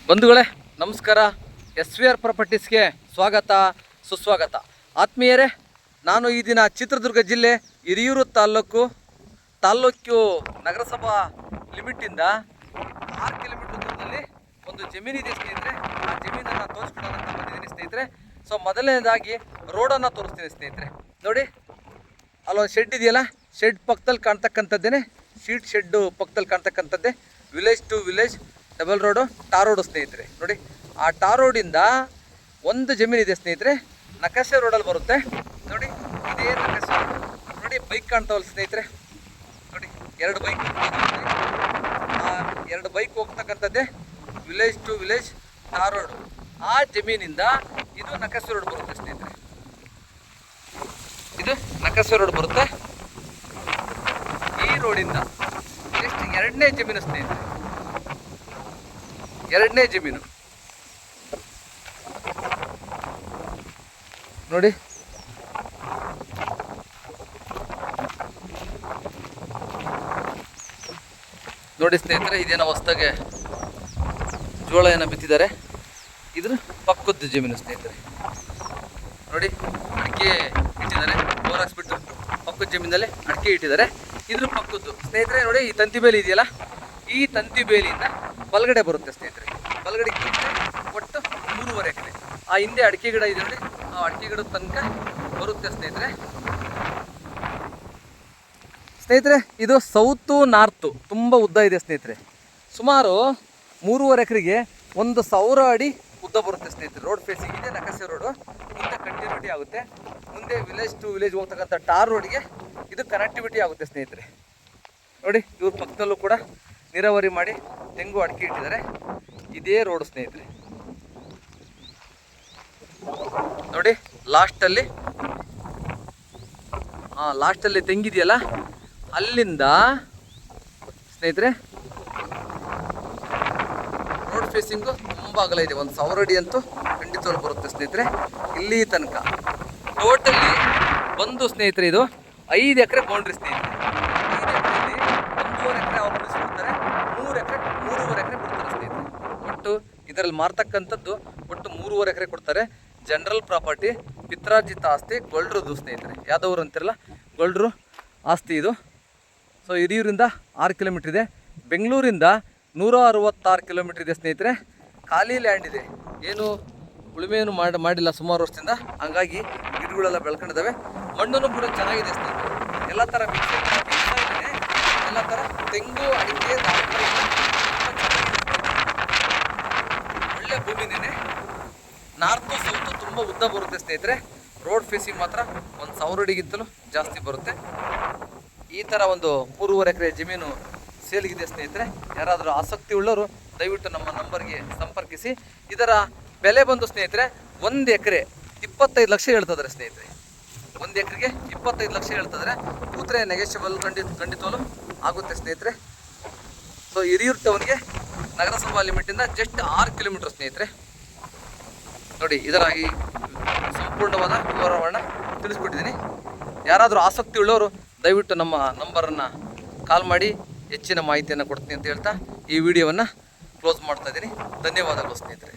ಬಂಧುಗಳೇ ನಮಸ್ಕಾರ. SVR ಪ್ರಾಪರ್ಟೀಸ್ಗೆ ಸ್ವಾಗತ ಸುಸ್ವಾಗತ. ಆತ್ಮೀಯರೇ, ನಾನು ಈ ದಿನ ಚಿತ್ರದುರ್ಗ ಜಿಲ್ಲೆ ಹಿರಿಯೂರು ತಾಲ್ಲೂಕು ನಗರಸಭಾ ಲಿಮಿಟಿಂದ 6 ಕಿಲೋಮೀಟರ್ ದೂರದಲ್ಲಿ ಒಂದು ಜಮೀನಿದೆ ಸ್ನೇಹಿತರೆ. ಆ ಜಮೀನನ್ನು ತೋರಿಸ್ಬಿಡೋದಂತ ಬಂದಿದ್ದೀನಿ ಸ್ನೇಹಿತರೆ. ಸೊ ಮೊದಲನೇದಾಗಿ ರೋಡನ್ನು ತೋರಿಸ್ತೀನಿ ಸ್ನೇಹಿತರೆ. ನೋಡಿ, ಅಲ್ಲೊಂದು ಶೆಡ್ ಇದೆಯಲ್ಲ, ಶೆಡ್ ಪಕ್ಕದಲ್ಲಿ ಕಾಣ್ತಕ್ಕಂಥದ್ದೇನೆ, ಶೀಟ್ ಶೆಡ್ಡು ಪಕ್ಕದಲ್ಲಿ ಕಾಣ್ತಕ್ಕಂಥದ್ದೇ village to village double road, tar road ಸ್ನೇಹಿತರೆ. ನೋಡಿ, ಆ ಟಾರ್ ರೋಡಿಂದ ಒಂದು ಜಮೀನಿದೆ ಸ್ನೇಹಿತರೆ, ನಕಾಶೆ ರೋಡಲ್ಲಿ ಬರುತ್ತೆ. ನೋಡಿ, ಇದೇ ನಕಾಶೆ ರೋಡು. ನೋಡಿ, ಬೈಕ್ ಕಾಣ್ತಾವಲ್ಲ ಸ್ನೇಹಿತರೆ. ನೋಡಿ, ಎರಡು ಬೈಕ್ ಹೋಗ್ತಕ್ಕಂಥದ್ದೇ village to village tar road. ಆ ಜಮೀನಿಂದ ಇದು ನಕಾಶೆ ರೋಡ್ ಬರುತ್ತೆ ಸ್ನೇಹಿತರೆ. ಇದು ನಕಾಶೆ ರೋಡ್ ಬರುತ್ತೆ. ಈ ರೋಡಿಂದ ನೆಕ್ಸ್ಟ್ ಎರಡನೇ ಜಮೀನು ಸ್ನೇಹಿತರೆ, ಎರಡನೇ ಜಮೀನು ನೋಡಿ. ನೋಡಿ ಸ್ನೇಹಿತರೆ, ಇದೇನೋ ಹೊಸದಾಗೆ ಜೋಳ ಏನೋ ಬಿತ್ತಿದ್ದಾರೆ. ಇದ್ರ ಪಕ್ಕದ ಜಮೀನು ಸ್ನೇಹಿತರೆ. ನೋಡಿ, ಅಡಿಕೆ ಇಟ್ಟಿದ್ದಾರೆ, ಬೋರ್ ಹಾಕ್ಸ್ಬಿಟ್ಟು ಪಕ್ಕದ ಜಮೀನಲ್ಲಿ ಅಡಿಕೆ ಇಟ್ಟಿದ್ದಾರೆ. ಇದ್ರ ಪಕ್ಕದ್ದು ಸ್ನೇಹಿತರೆ. ನೋಡಿ, ಈ ತಂತಿ ಬೇಲಿ ಇದೆಯಲ್ಲ, ಈ ತಂತಿ ಬೇಲಿಯಿಂದ ಬಲಗಡೆ ಬರುತ್ತೆ ಸ್ನೇಹಿತರೆ. ಬಲಗಡೆ ಒಟ್ಟು 3.5 ಎಕರೆ. ಆ ಹಿಂದೆ ಅಡಿಕೆ ಗಿಡ ಇದೆ ನೋಡಿ, ಆ ಅಡಿಕೆ ಗಿಡದ ತನಕ ಬರುತ್ತೆ ಸ್ನೇಹಿತರೆ. ಇದು ಸೌತು ನಾರ್ತು ತುಂಬ ಉದ್ದ ಇದೆ ಸ್ನೇಹಿತರೆ. ಸುಮಾರು 3.5 ಎಕರೆಗೆ 1,000 ಅಡಿ ಉದ್ದ ಬರುತ್ತೆ ಸ್ನೇಹಿತರೆ. ರೋಡ್ ಫೇಸಿಂಗ್ ಇದೆ, ನಕಾಶೆ ರೋಡು. ಮುಂದೆ ಕಂಟಿನ್ಯೂಟಿ ಆಗುತ್ತೆ. ಮುಂದೆ ವಿಲೇಜ್ ಟು ವಿಲೇಜ್ ಹೋಗ್ತಕ್ಕಂಥ ಟಾರ್ ರೋಡ್ಗೆ ಇದು ಕನೆಕ್ಟಿವಿಟಿ ಆಗುತ್ತೆ ಸ್ನೇಹಿತರೆ. ನೋಡಿ, ಇವ್ರ ಪಕ್ಕದಲ್ಲೂ ಕೂಡ ನೀರಾವರಿ ಮಾಡಿ ತೆಂಗು ಅಡಿಕೆ ಇಟ್ಟಿದ್ದಾರೆ. ಇದೇ ರೋಡ್ ಸ್ನೇಹಿತರೆ. ನೋಡಿ, ಲಾಸ್ಟಲ್ಲಿ ತೆಂಗಿದೆಯಲ್ಲ, ಅಲ್ಲಿಂದ ಸ್ನೇಹಿತರೆ ರೋಡ್ ಫೇಸಿಂಗು ತುಂಬ ಅಗಲ ಇದೆ. 1,000 ಅಡಿ ಅಂತೂ ಖಂಡಿತವಾಗ್ಲೂ ಬರುತ್ತೆ ಸ್ನೇಹಿತರೆ. ಇಲ್ಲಿ ತನಕ ಟೋಟಲಿ ಬಂದು ಸ್ನೇಹಿತರೆ ಇದು 5 ಎಕರೆ ಬೌಂಡ್ರಿ ಸ್ನೇಹಿತರೆ. 5 ಎಕರೆಯಲ್ಲಿ 1.5 ಎಕರೆ ಅವ್ರು ಉಳಿಸ್ಬಿಡ್ತಾರೆ, 3.5 ಎಕರೆ ಕೊಡ್ತಾರೆ ಸ್ನೇಹಿತರೆ. ಒಟ್ಟು ಇದರಲ್ಲಿ ಮಾರ್ತಕ್ಕಂಥದ್ದು ಒಟ್ಟು 3.5 ಎಕರೆ ಕೊಡ್ತಾರೆ. ಜನರಲ್ ಪ್ರಾಪರ್ಟಿ, ಪಿತ್ರಾರ್ಜಿತ ಆಸ್ತಿ, ಗೊಲ್ಡ್ರದ್ದು ಸ್ನೇಹಿತರೆ. ಯಾದವರು ಅಂತಿರಲ್ಲ, ಗೊಲ್ಡ್ರು ಆಸ್ತಿ ಇದು. ಸೊ ಹಿರಿಯೂರಿಂದ 6 ಕಿಲೋಮೀಟ್ರ್ ಇದೆ. ಬೆಂಗಳೂರಿಂದ 166 ಕಿಲೋಮೀಟ್ರ್ ಇದೆ ಸ್ನೇಹಿತರೆ. ಖಾಲಿ ಲ್ಯಾಂಡ್ ಇದೆ, ಏನು ಉಳುಮೆಯನ್ನು ಮಾಡಿಲ್ಲ ಸುಮಾರು ವರ್ಷದಿಂದ. ಹಂಗಾಗಿ ಗಿಡಗಳೆಲ್ಲ ಬೆಳ್ಕೊಂಡಿದ್ದಾವೆ. ಮಣ್ಣು ಕೂಡ ಚೆನ್ನಾಗಿದೆ ಸ್ನೇಹಿತರೆ. ಎಲ್ಲ ಥರ ಮಿಕ್ಸ್ ಇದೆ, ಎಲ್ಲ ಥರ ತೆಂಗು ಅಡಿಕೆ ಒಳ್ಳೆ ಭೂಮಿನೇ. ನಾರ್ತು ಸೌತು ತುಂಬ ಉದ್ದ ಬರುತ್ತೆ ಸ್ನೇಹಿತರೆ. ರೋಡ್ ಫೇಸಿಂಗ್ ಮಾತ್ರ 1,000 ಅಡಿಗಿಂತಲೂ ಜಾಸ್ತಿ ಬರುತ್ತೆ. ಈ ಥರ ಒಂದು 3.5 ಎಕರೆ ಜಮೀನು ಸೇಲ್ಗಿದೆ ಸ್ನೇಹಿತರೆ. ಯಾರಾದರೂ ಆಸಕ್ತಿ ಉಳ್ಳವರು ದಯವಿಟ್ಟು ನಮ್ಮ ನಂಬರ್ಗೆ ಸಂಪರ್ಕಿಸಿ. ಇದರ ಬೆಲೆ ಬಂದು ಸ್ನೇಹಿತರೆ 1 ಎಕರೆ 25 ಲಕ್ಷ ಹೇಳ್ತಿದ್ದಾರೆ ಸ್ನೇಹಿತರೆ. 1 ಎಕರೆಗೆ 25 ಲಕ್ಷ ಹೇಳ್ತಿದ್ದಾರೆ. ಕೂತ್ರೆ ನೆಗೆಷಬಲ್ ಖಂಡಿತವಲ್ಲೂ ಆಗುತ್ತೆ ಸ್ನೇಹಿತರೆ. ಸೊ ಹಿರಿಯೂರು ಟೌನ್ಗೆ ನಗರಸಭಾ ಲಿಮಿಟಿಂದ ಜಸ್ಟ್ 6 ಕಿಲೋಮೀಟರ್ ಸ್ನೇಹಿತರೆ. ನೋಡಿ, ಇದರ ಈ ಸಂಪೂರ್ಣವಾದ ವಿವರವನ್ನು ತಿಳಿಸ್ಕೊಟ್ಟಿದ್ದೀನಿ. ಯಾರಾದರೂ ಆಸಕ್ತಿ ಉಳ್ಳವರು ದಯವಿಟ್ಟು ನಮ್ಮ ನಂಬರನ್ನು ಕಾಲ್ ಮಾಡಿ ಹೆಚ್ಚಿನ ಮಾಹಿತಿಯನ್ನು ಕೊಡ್ತೀನಿ ಅಂತ ಹೇಳ್ತಾ ಈ ವಿಡಿಯೋವನ್ನು ಕ್ಲೋಸ್ ಮಾಡ್ತಾ ಇದ್ದೀನಿ. ಧನ್ಯವಾದಗಳು ಸ್ನೇಹಿತರೆ.